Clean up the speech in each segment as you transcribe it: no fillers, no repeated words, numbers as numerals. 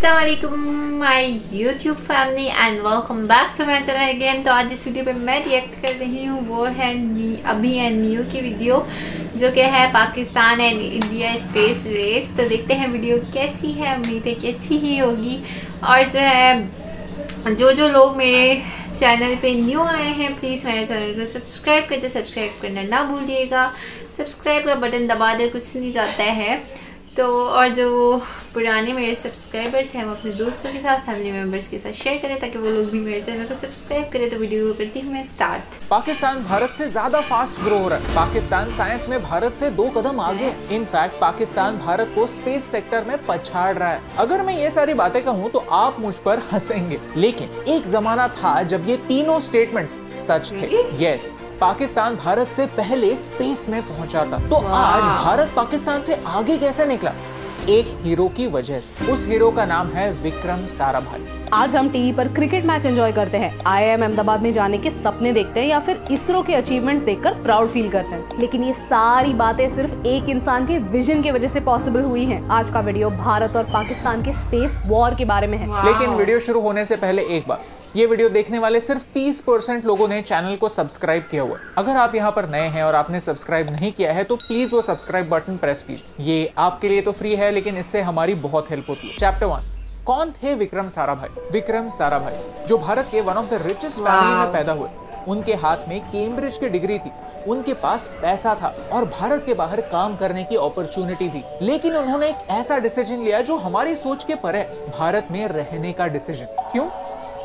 अस्सलामुअलैकुम my YouTube family and welcome back to my channel again. तो आज जिस वीडियो पे मैं रिएक्ट कर रही हूँ वो है अभी एंड न्यू की वीडियो, जो कि है Pakistan and India space race. तो देखते हैं वीडियो कैसी है, उम्मीद है कि अच्छी ही होगी। और जो है जो लोग मेरे चैनल पे न्यू आए हैं प्लीज़ मेरे चैनल को सब्सक्राइब कर दे, सब्सक्राइब करना ना भूलिएगा। सब्सक्राइब का बटन दबा दे, कुछ नहीं जाता है। तो और जो पुराने मेरे सब्सक्राइबर्स हैं वो अपने दोस्तों के साथ, फैमिली मेम्बर्स के साथ शेयर करें ताकि वो लोग भी मेरे चैनल को सब्सक्राइब करें। तो वीडियो को करती हूँ मैं स्टार्ट। पाकिस्तान भारत से ज्यादा फास्ट ग्रो हो रहा है। पाकिस्तान साइंस में भारत से 2 कदम आगे है। इनफैक्ट पाकिस्तान भारत को स्पेस सेक्टर में पछाड़ रहा है। अगर मैं ये सारी बातें कहूँ तो आप मुझ पर हंसेंगे, लेकिन एक जमाना था जब ये तीनों स्टेटमेंट्स सच थे। यस, पाकिस्तान भारत से पहले स्पेस में पहुंचा था। तो आज भारत पाकिस्तान से आगे कैसे निकला? एक हीरो की वजह से। उस हीरो का नाम है विक्रम साराभाई। आज हम टीवी पर क्रिकेट मैच एंजॉय करते हैं, IIM अहमदाबाद में जाने के सपने देखते हैं या फिर इसरो के अचीवमेंट्स देखकर प्राउड फील करते हैं। लेकिन ये सारी बातें सिर्फ एक इंसान के विजन की वजह से पॉसिबल हुई हैं। आज का वीडियो भारत और पाकिस्तान के स्पेस वॉर के बारे में है। लेकिन वीडियो शुरू होने से पहले एक बात, ये वीडियो देखने वाले सिर्फ 30% लोगों ने चैनल को सब्सक्राइब किया हुआ है। अगर आप यहाँ पर नए हैं और आपने सब्सक्राइब नहीं किया है तो प्लीज वो सब्सक्राइब बटन प्रेस कीजिए। ये आपके लिए तो फ्री है, लेकिन इससे हमारी बहुत हेल्प होती है। चैप्टर 1, कौन थे विक्रम साराभाई? विक्रम साराभाई जो भारत के one of the richest family में पैदा हुए। उनके हाथ में कैम्ब्रिज की डिग्री थी, उनके पास पैसा था और भारत के बाहर काम करने की अपॉर्चुनिटी थी। लेकिन उन्होंने एक ऐसा डिसीजन लिया जो हमारी सोच के परे, भारत में रहने का डिसीजन। क्यों?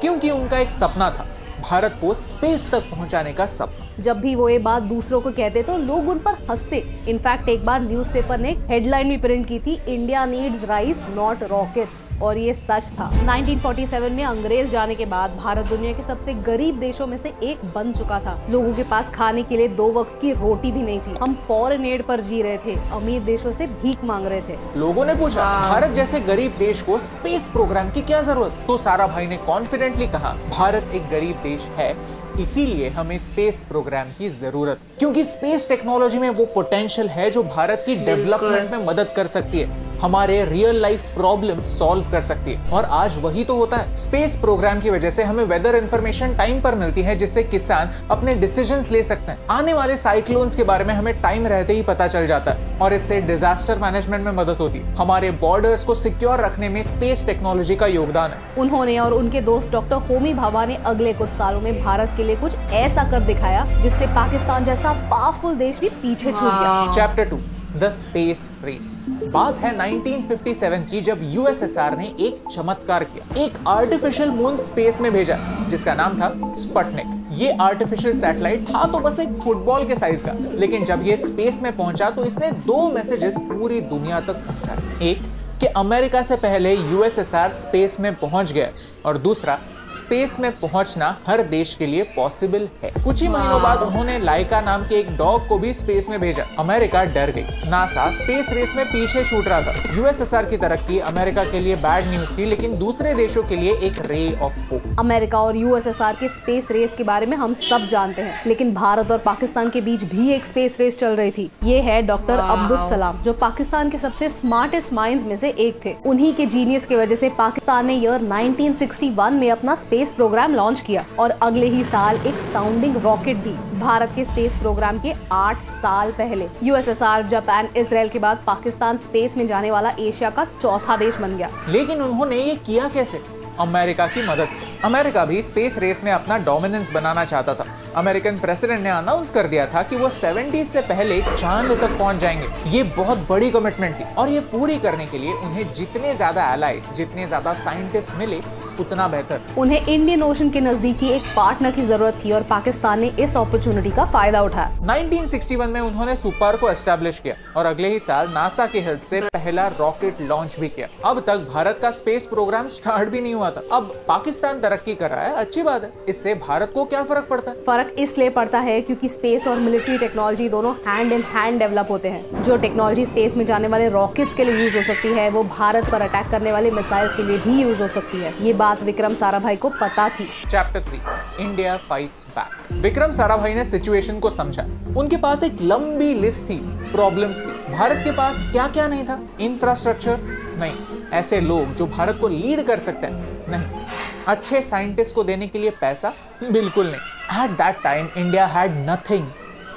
क्योंकि उनका एक सपना था, भारत को स्पेस तक पहुंचाने का सपना। जब भी वो ये बात दूसरों को कहते तो लोग उन पर हंसते। इनफैक्ट एक बार न्यूज़पेपर ने हेडलाइन भी प्रिंट की थी, India needs rice not rockets, और ये सच था। 1947 में अंग्रेज जाने के बाद भारत दुनिया के सबसे गरीब देशों में से एक बन चुका था। लोगों के पास खाने के लिए 2 वक्त की रोटी भी नहीं थी। हम फॉरेन एड पर जी रहे थे, अमीर देशों से भीख मांग रहे थे। लोगों ने पूछा भारत जैसे गरीब देश को स्पेस प्रोग्राम की क्या जरूरत? तो साराभाई ने कॉन्फिडेंटली कहा, भारत एक गरीब देश है, इसीलिए हमें स्पेस प्रोग्राम की जरूरत, क्योंकि स्पेस टेक्नोलॉजी में वो पोटेंशियल है जो भारत की डेवलपमेंट में मदद कर सकती है, हमारे रियल लाइफ प्रॉब्लम सॉल्व कर सकती है। और आज वही तो होता है। स्पेस प्रोग्राम की वजह से हमें वेदर इंफॉर्मेशन टाइम पर मिलती है, जिससे किसान अपने डिसीजंस ले सकते हैं। आने वाले साइक्लोन्स के बारे में हमें टाइम रहते ही पता चल जाता है और इससे डिजास्टर मैनेजमेंट में मदद होती है। हमारे बॉर्डर्स को सिक्योर रखने में स्पेस टेक्नोलॉजी का योगदान है। उन्होंने और उनके दोस्त डॉक्टर होमी भाभा ने अगले कुछ सालों में भारत के लिए कुछ ऐसा कर दिखाया जिससे पाकिस्तान जैसा पावरफुल देश भी पीछे छूट गया। Chapter 2, the space race. बात है 1957 की, जब USSR ने एक चमत्कार किया। एक आर्टिफिशियल मून स्पेस में भेजा जिसका नाम था स्पुतनिक। ये आर्टिफिशियल सैटेलाइट था तो बस एक फुटबॉल के साइज का, लेकिन जब ये स्पेस में पहुंचा तो इसने 2 मैसेजेस पूरी दुनिया तक पहुंचाए। एक कि अमेरिका से पहले USSR स्पेस में पहुंच गया, और दूसरा स्पेस में पहुंचना हर देश के लिए पॉसिबल है। कुछ ही महीनों बाद उन्होंने लाइका नाम के एक डॉग को भी स्पेस में भेजा। अमेरिका डर गई। नासा स्पेस रेस में पीछे छूट रहा था। USSR की तरक्की अमेरिका के लिए बैड न्यूज थी, लेकिन दूसरे देशों के लिए एक रे ऑफ होप। अमेरिका और USSR के स्पेस रेस के बारे में हम सब जानते हैं, लेकिन भारत और पाकिस्तान के बीच भी एक स्पेस रेस चल रही थी। ये है डॉक्टर अब्दुल सलाम, जो पाकिस्तान के सबसे स्मार्टेस्ट माइंड्स में से एक थे। उन्हीं के जीनियस की वजह से पाकिस्तान ने ईयर 1961 में अपना स्पेस प्रोग्राम लॉन्च किया और अगले ही साल एक साउंडिंग रॉकेट भी। भारत के स्पेस प्रोग्राम के 8 साल पहले USSR, जापान, इजराइल के बाद पाकिस्तान स्पेस में जाने वाला एशिया का 4था देश बन गया। लेकिन उन्होंने ये किया कैसे? अमेरिका की मदद से। अमेरिका भी स्पेस रेस में अपना डोमिनेंस बनाना चाहता था। अमेरिकन प्रेसिडेंट ने अनाउंस कर दिया था कि वो 70 से पहले चांद तक पहुंच जाएंगे। ये बहुत बड़ी कमिटमेंट थी और ये पूरी करने के लिए उन्हें जितने ज्यादा एलाइज, जितने ज्यादा साइंटिस्ट मिले उतना बेहतर। उन्हें इंडियन ओशन के नजदीकी एक पार्टनर की जरूरत थी और पाकिस्तान ने इस अपॉर्चुनिटी का फायदा उठाया। 1961 में उन्होंने सुपर को एस्टैब्लिश किया और अगले ही साल नासा की हेल्प से पहला रॉकेट लॉन्च भी किया। अब तक भारत का स्पेस प्रोग्राम स्टार्ट भी नहीं हुआ था। अब पाकिस्तान तरक्की कर रहा है, अच्छी बात है। इससे भारत को क्या फर्क पड़ता है? फर्क इसलिए पड़ता है क्योंकि स्पेस और मिलिट्री टेक्नोलॉजी दोनों हैंड इन हैंड डेवलप होते हैं। जो टेक्नोलॉजी स्पेस में जाने वाले रॉकेट्स के लिए यूज हो सकती है, वो भारत पर अटैक करने वाले मिसाइल्स के लिए भी यूज हो सकती है। ये बात विक्रम साराभाई को पता थी। Chapter 3, India fights back. Vikram Sarabhai ने सिचुएशन को समझा। उनके पास एक लंबी लिस्ट थी प्रॉब्लम्स की। भारत के पास क्या क्या नहीं था? इंफ्रास्ट्रक्चर नहीं, ऐसे लोग जो भारत को लीड कर सकते हैं? नहीं। अच्छे साइंटिस्ट को देने के लिए पैसा? बिल्कुल नहीं। At that time India had nothing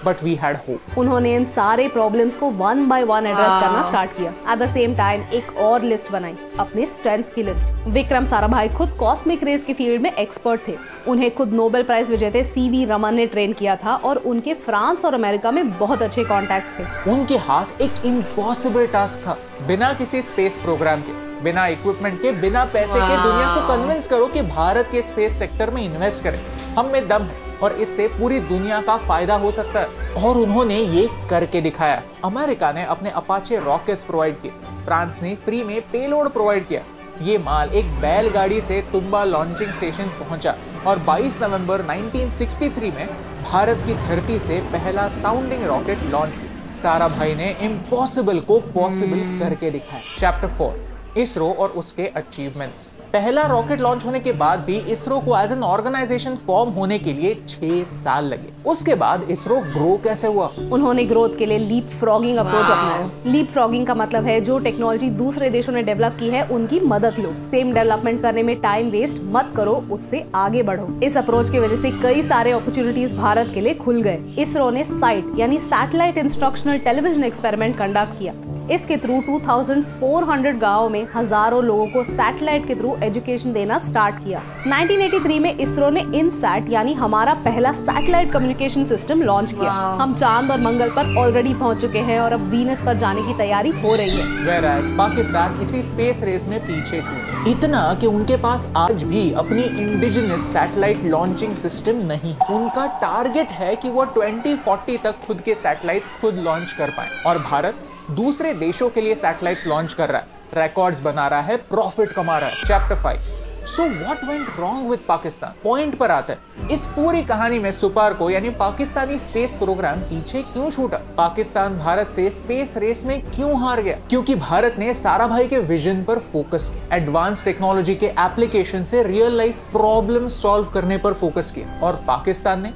but we had hope. उन्होंने इन सारे प्रॉब्लम्स को वन बाय वन एड्रेस करना स्टार्ट किया। एट द सेम टाइम एक और लिस्ट बनाई, अपने स्ट्रेंथ्स की लिस्ट। विक्रम साराभाई खुद कॉस्मिक रेस के फील्ड में एक्सपर्ट थे। उन्हें खुद नोबेल प्राइज विजेता सीवी रमन ने ट्रेन किया था और उनके फ्रांस और अमेरिका में बहुत अच्छे कॉन्टैक्ट्स थे। उनके हाथ एक इम्पॉसिबल टास्क था। बिना किसी स्पेस प्रोग्राम के, बिना इक्विपमेंट के, बिना पैसे के दुनिया को कन्विंस करो कि भारत के स्पेस सेक्टर में इन्वेस्ट करें। हम में दम है और इससे पूरी दुनिया का फायदा हो सकता है। और उन्होंने ये करके दिखाया। अमेरिका ने अपने अपाचे रॉकेट्स प्रोवाइड किए, फ्रांस ने फ्री में पेलोड प्रोवाइड किया। ये माल एक बैलगाड़ी से तुम्बा लॉन्चिंग स्टेशन पहुंचा और 22 नवंबर 1963 में भारत की धरती से पहला साउंडिंग रॉकेट लॉन्च हुआ। साराभाई ने इम्पॉसिबल को पॉसिबल करके दिखाया। चैप्टर 4, इसरो और उसके अचीवमेंट्स। पहला रॉकेट लॉन्च होने के बाद भी इसरो को एज एन ऑर्गेनाइजेशन फॉर्म होने के लिए 6 साल लगे। उसके बाद इसरो ग्रो कैसे हुआ? उन्होंने ग्रोथ के लिए लीप फ्रॉगिंग अप्रोच अपनाया। लीप फ्रॉगिंग का मतलब है जो टेक्नोलॉजी दूसरे देशों ने डेवलप की है उनकी मदद लो। सेम डेवलपमेंट करने में टाइम वेस्ट मत करो, उससे आगे बढ़ो। इस अप्रोच की वजह से कई सारे अपॉर्चुनिटीज भारत के लिए खुल गए। इसरो ने साइट यानी satellite instructional television experiment conduct किया। इसके थ्रू 2400 गाँव में हजारों लोगों को सैटेलाइट के थ्रू एजुकेशन देना स्टार्ट किया। 1983 में इसरो ने इनसैट यानी हमारा पहला सैटेलाइट कम्युनिकेशन सिस्टम लॉन्च किया। हम चांद और मंगल पर ऑलरेडी पहुंच चुके हैं और अब वीनस पर जाने की तैयारी हो रही है। Whereas पाकिस्तान इसी स्पेस रेस में पीछे छूट गया। इतना कि उनके पास आज भी अपनी इंडिजिनस सैटेलाइट लॉन्चिंग सिस्टम नहीं। उनका टारगेट है कि वो 2040 तक खुद के सैटेलाइट्स खुद लॉन्च कर पाए और भारत दूसरे देशों के लिए सैटेलाइट्स लॉन्च कर रहा है, रिकॉर्ड्स बना रहा है, प्रॉफिट कमा रहा है। Chapter 5, so what went wrong with Pakistan? Point पर आता है। इस पूरी कहानी में सुपारको यानी पाकिस्तानी स्पेस प्रोग्राम पीछे क्यों छूटा? पाकिस्तान भारत से स्पेस रेस में क्यों हार गया? क्योंकि भारत ने साराभाई के विजन पर फोकस किया, एडवांस टेक्नोलॉजी के एप्लीकेशन से रियल लाइफ प्रॉब्लम सॉल्व करने पर फोकस किया, और पाकिस्तान ने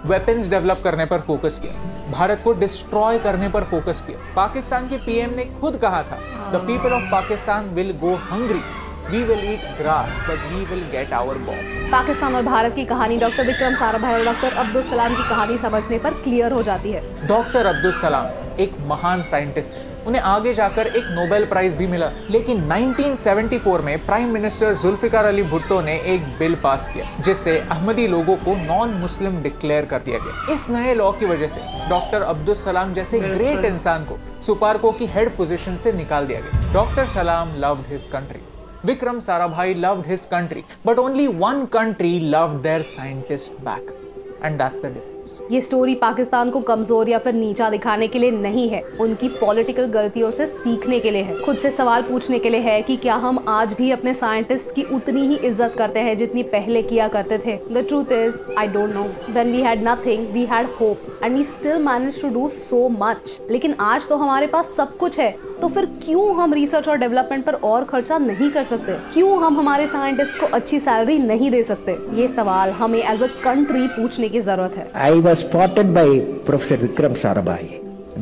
वेपन्स डेवलप करने पर फोकस किया, भारत को डिस्ट्रॉय करने पर फोकस किया। पाकिस्तान के पीएम ने खुद कहा था, the people of Pakistan will go hungry, we will eat grass but we will get our bomb. Pakistan और भारत की कहानी डॉक्टर विक्रम साराभाई और डॉक्टर अब्दुल सलाम की कहानी समझने पर क्लियर हो जाती है। डॉक्टर अब्दुल सलाम एक महान साइंटिस्ट थे। उन्हें आगे जाकर एक नोबेल प्राइज भी मिला। लेकिन 1974 में प्राइम मिनिस्टर जुल्फिकार अली भुट्टो ने एक बिल पास किया जिससे अहमदी लोगों को नॉन मुस्लिम डिक्लेयर कर दिया गया। इस नए लॉ की वजह से डॉक्टर अब्दुल सलाम जैसे ग्रेट इंसान को सुपारको की हेड पोजीशन से निकाल दिया गया। डॉक्टर सलाम loved his country, Vikram Sarabhai loved his country, but only one country loved their scientist back, and that's the difference. ये स्टोरी पाकिस्तान को कमजोर या फिर नीचा दिखाने के लिए नहीं है, उनकी पॉलिटिकल गलतियों से सीखने के लिए है। खुद से सवाल पूछने के लिए है कि क्या हम आज भी अपने साइंटिस्ट की उतनी ही इज्जत करते हैं जितनी पहले किया करते थे। The truth is I don't know. When we had nothing we had hope and we still manage to do so much. लेकिन आज तो हमारे पास सब कुछ है, तो फिर क्यों हम रिसर्च और डेवलपमेंट पर और खर्चा नहीं कर सकते? क्यों हम हमारे साइंटिस्ट को अच्छी सैलरी नहीं दे सकते? ये सवाल हमें एज अ कंट्री पूछने की जरूरत है। I was spotted by Professor Vikram Sarabhai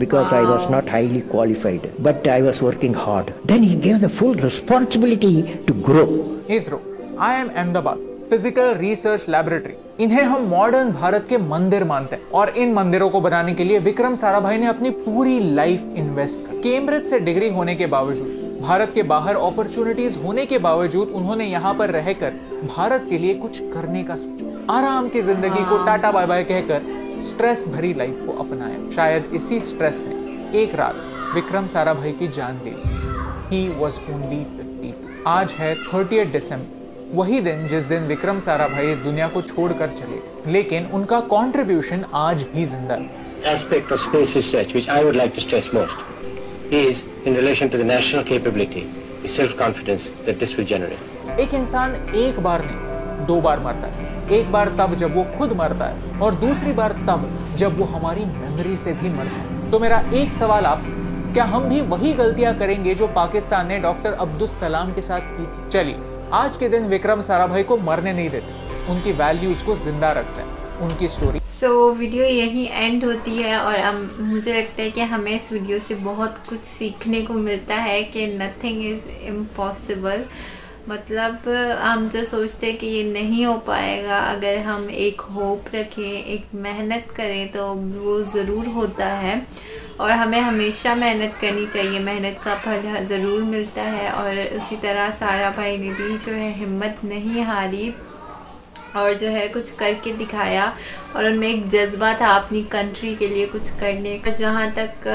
because I was not highly qualified, but I was working hard. Then he gave the full responsibility to grow. ISRO, IIM Ahmedabad, physical research laboratory, इन्हें हम modern Bharat के मंदिर मानते हैं और इन मंदिरों को बनाने के लिए विक्रम साराभाई ने अपनी पूरी लाइफ इन्वेस्ट की। केम्ब्रिज से डिग्री होने के बावजूद, भारत के बाहर अपॉर्चुनिटीज होने के बावजूद उन्होंने यहाँ पर रहकर भारत के लिए कुछ करने का सोचा। आराम की जिंदगी को टाटा बाय बाय कहकर स्ट्रेस भरी लाइफ को अपनाया। शायद इसी स्ट्रेस ने एक रात विक्रम साराभाई की जान ले ली। He was only 50. आज है 30 दिसंबर, वही दिन जिस दिन विक्रम साराभाई इस दुनिया को छोड़कर चले, लेकिन उनका कंट्रीब्यूशन आज भी जिंदा है। Aspect of space research which I would like to stress most is in relation to the national capability, the self-confidence that this will generate. एक इंसान एक बार नहीं 2 बार मरता है। एक बार तब जब वो खुद मरता है और दूसरी बार तब जब वो हमारी मेमोरी से भी मर जाए। तो मेरा एक सवाल आपसे, क्या हम भी वही गलतियां करेंगे जो पाकिस्तान ने डॉक्टर अब्दुल सलाम के साथ की? चलिए आज के दिन विक्रम साराभाई को मरने नहीं देते, उनकी वैल्यूज को जिंदा रखते हैं, उनकी स्टोरी वीडियो यहीं एंड होती है और अब मुझे लगता है कि हमें इस वीडियो से बहुत कुछ सीखने को मिलता है कि नथिंग इज़ इम्पॉसिबल। मतलब हम जो सोचते हैं कि ये नहीं हो पाएगा, अगर हम एक होप रखें, एक मेहनत करें तो वो ज़रूर होता है। और हमें हमेशा मेहनत करनी चाहिए, मेहनत का फल ज़रूर मिलता है। और उसी तरह सारा भाई ने भी जो है हिम्मत नहीं हारी और जो है कुछ करके दिखाया और उनमें एक जज्बा था अपनी कंट्री के लिए कुछ करने का। जहाँ तक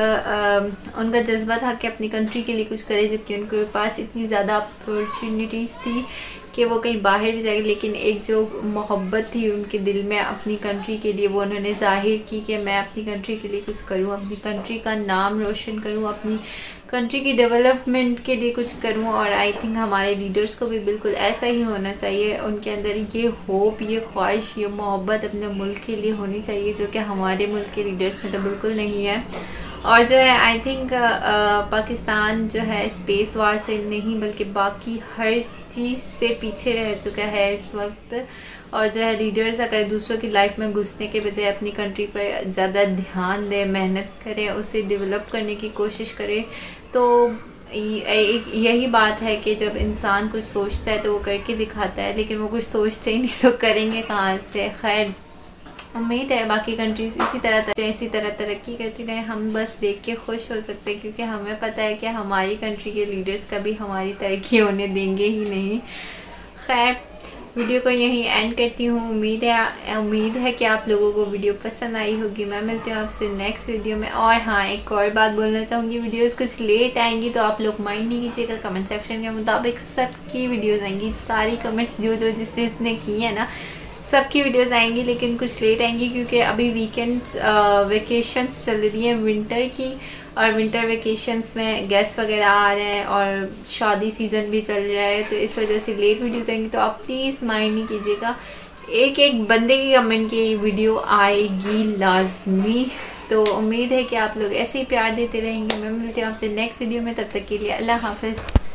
उनका जज्बा था कि अपनी कंट्री के लिए कुछ करे, जबकि उनके पास इतनी ज़्यादा अपॉर्चुनिटीज़ थी कि वो कहीं बाहर भी जाएगी, लेकिन एक जो मोहब्बत थी उनके दिल में अपनी कंट्री के लिए, वो उन्होंने ज़ाहिर की कि मैं अपनी कंट्री के लिए कुछ करूँ, अपनी कंट्री का नाम रोशन करूँ, अपनी कंट्री की डेवलपमेंट के लिए कुछ करूँ। और आई थिंक हमारे लीडर्स को भी बिल्कुल ऐसा ही होना चाहिए, उनके अंदर ये होप, ये ख्वाहिश, ये मोहब्बत अपने मुल्क के लिए होनी चाहिए, जो कि हमारे मुल्क के लीडर्स में तो बिल्कुल नहीं है। और जो है आई थिंक पाकिस्तान जो है स्पेस वार से नहीं बल्कि बाकी हर चीज़ से पीछे रह चुका है इस वक्त। और जो है लीडर्स अगर दूसरों की लाइफ में घुसने के बजाय अपनी कंट्री पर ज़्यादा ध्यान दें, मेहनत करें, उसे डेवलप करने की कोशिश करें, तो यही बात है कि जब इंसान कुछ सोचता है तो वो करके दिखाता है, लेकिन वो कुछ सोचते ही नहीं तो करेंगे कहाँ से। खैर, उम्मीद है बाकी कंट्रीज़ इसी तरह तरक्की करती रहे, हम बस देख के खुश हो सकते हैं, क्योंकि हमें पता है कि हमारी कंट्री के लीडर्स कभी हमारी तरक्की होने देंगे ही नहीं। खैर, वीडियो को यहीं एंड करती हूँ। उम्मीद है कि आप लोगों को वीडियो पसंद आई होगी। मैं मिलती हूँ आपसे नेक्स्ट वीडियो में। और हाँ, एक और बात बोलना चाहूँगी, वीडियोस कुछ लेट आएंगी तो आप लोग माइंड नहीं कीजिएगा। कमेंट सेक्शन के मुताबिक सबकी वीडियोस आएंगी, सारी कमेंट्स जो जिसने की है ना, सबकी वीडियोस आएंगी, लेकिन कुछ लेट आएंगी क्योंकि अभी वेकेशंस चल रही हैं विंटर की, और विंटर वेकेशंस में गेस्ट वगैरह आ रहे हैं और शादी सीज़न भी चल रहा है, तो इस वजह से लेट वीडियोस आएंगी। तो आप प्लीज़ माइंड नहीं कीजिएगा, एक बंदे की कमेंट की वीडियो आएगी लाजमी। तो उम्मीद है कि आप लोग ऐसे ही प्यार देते रहेंगे। मैं मिलती हूँ आपसे नेक्स्ट वीडियो में, तब तक के लिए अल्लाह हाफ़िज़।